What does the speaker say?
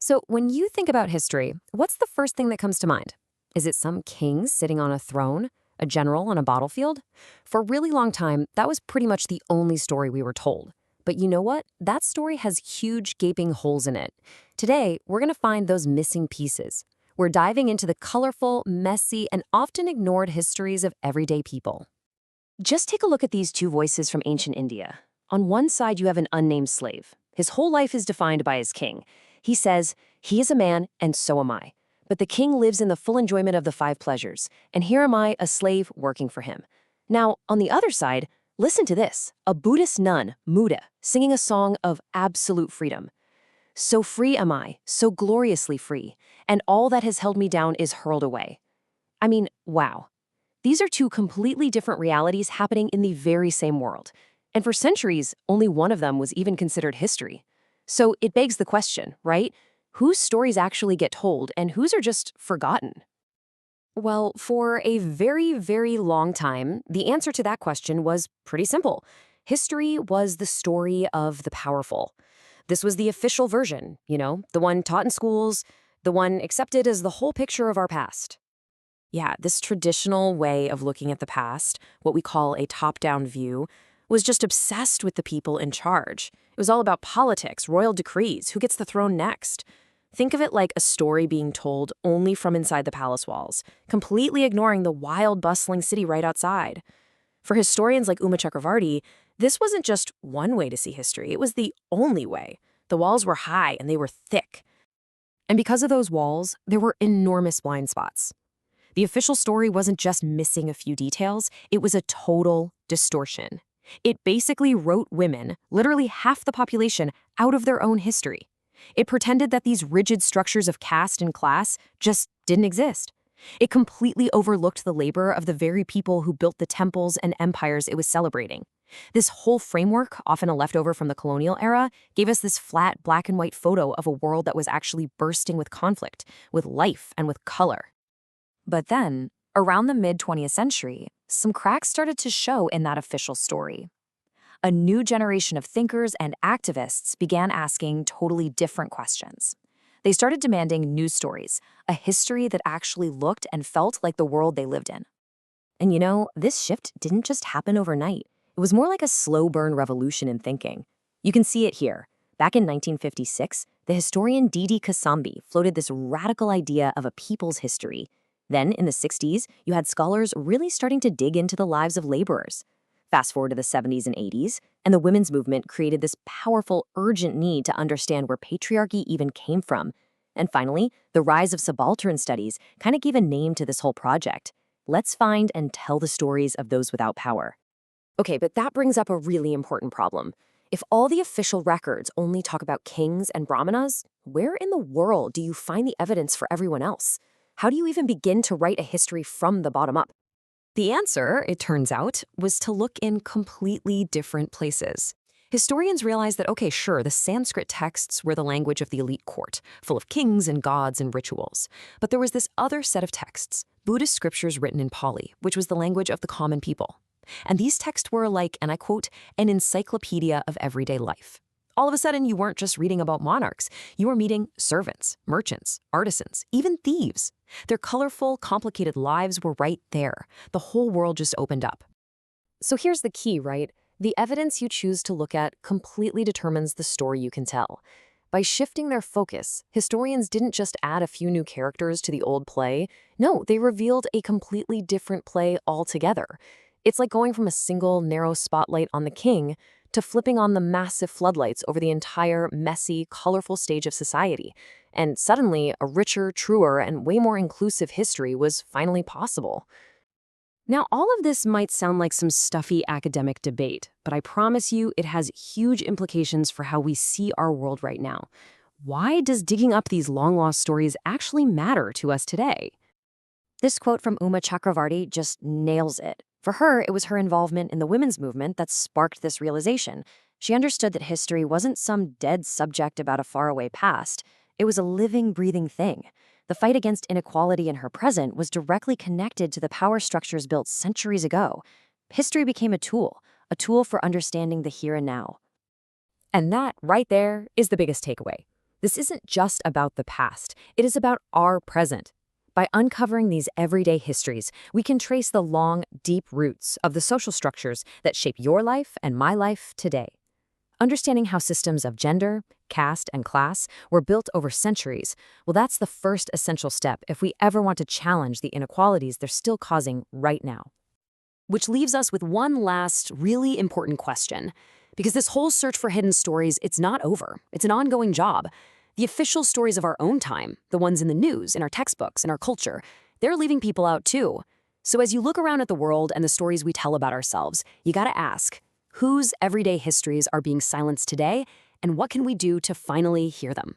So, when you think about history, what's the first thing that comes to mind? Is it some king sitting on a throne? A general on a battlefield? For a really long time, that was pretty much the only story we were told. But you know what? That story has huge gaping holes in it. Today, we're going to find those missing pieces. We're diving into the colorful, messy, and often ignored histories of everyday people. Just take a look at these two voices from ancient India. On one side, you have an unnamed slave. His whole life is defined by his king. He says, "He is a man, and so am I." But the king lives in the full enjoyment of the five pleasures, and here am I, a slave, working for him. Now, on the other side, listen to this, a Buddhist nun, Muda, singing a song of absolute freedom. "So free am I, so gloriously free, and all that has held me down is hurled away." I mean, wow. These are two completely different realities happening in the very same world. And for centuries, only one of them was even considered history. So it begs the question, right? Whose stories actually get told and whose are just forgotten? Well, for a very, very long time, the answer to that question was pretty simple. History was the story of the powerful. This was the official version, the one taught in schools, the one accepted as the whole picture of our past. Yeah, this traditional way of looking at the past, what we call a top-down view, was just obsessed with the people in charge. It was all about politics, royal decrees, who gets the throne next. Think of it like a story being told only from inside the palace walls, completely ignoring the wild, bustling city right outside. For historians like Uma Chakravarti, this wasn't just one way to see history, it was the only way. The walls were high and they were thick. And because of those walls, there were enormous blind spots. The official story wasn't just missing a few details, it was a total distortion. It basically wrote women, literally half the population, out of their own history. It pretended that these rigid structures of caste and class just didn't exist. It completely overlooked the labor of the very people who built the temples and empires it was celebrating. This whole framework, often a leftover from the colonial era, gave us this flat black and white photo of a world that was actually bursting with conflict, with life, and with color. But then, around the mid-20th century, some cracks started to show in that official story. A new generation of thinkers and activists began asking totally different questions. They started demanding news stories, a history that actually looked and felt like the world they lived in. And this shift didn't just happen overnight. It was more like a slow burn revolution in thinking. You can see it here. Back in 1956, the historian Didi Kasambi floated this radical idea of a people's history. Then, in the 60s, you had scholars really starting to dig into the lives of laborers. Fast forward to the 70s and 80s, and the women's movement created this powerful, urgent need to understand where patriarchy even came from. And finally, the rise of subaltern studies kind of gave a name to this whole project. Let's find and tell the stories of those without power. Okay, but that brings up a really important problem. If all the official records only talk about kings and brahmanas, where in the world do you find the evidence for everyone else? How do you even begin to write a history from the bottom up? The answer, it turns out, was to look in completely different places. Historians realized that, okay, sure, the Sanskrit texts were the language of the elite court, full of kings and gods and rituals. But there was this other set of texts, Buddhist scriptures written in Pali, which was the language of the common people. And these texts were like, and I quote, an encyclopedia of everyday life. All of a sudden, you weren't just reading about monarchs. You were meeting servants, merchants, artisans, even thieves. Their colorful, complicated lives were right there. The whole world just opened up. So here's the key, right? The evidence you choose to look at completely determines the story you can tell. By shifting their focus, historians didn't just add a few new characters to the old play. No, they revealed a completely different play altogether. It's like going from a single, narrow spotlight on the king to flipping on the massive floodlights over the entire, messy, colorful stage of society. And suddenly, a richer, truer, and way more inclusive history was finally possible. Now, all of this might sound like some stuffy academic debate, but I promise you it has huge implications for how we see our world right now. Why does digging up these long-lost stories actually matter to us today? This quote from Uma Chakravarti just nails it. For her, it was her involvement in the women's movement that sparked this realization. She understood that history wasn't some dead subject about a faraway past. It was a living, breathing thing. The fight against inequality in her present was directly connected to the power structures built centuries ago. History became a tool for understanding the here and now. And that, right there, is the biggest takeaway. This isn't just about the past, it is about our present. By uncovering these everyday histories, we can trace the long, deep roots of the social structures that shape your life and my life today. Understanding how systems of gender, caste, and class were built over centuries, well, that's the first essential step if we ever want to challenge the inequalities they're still causing right now. Which leaves us with one last, really important question. Because this whole search for hidden stories, it's not over. It's an ongoing job. The official stories of our own time, the ones in the news, in our textbooks, in our culture, they're leaving people out too. So as you look around at the world and the stories we tell about ourselves, you gotta ask, whose everyday histories are being silenced today, and what can we do to finally hear them?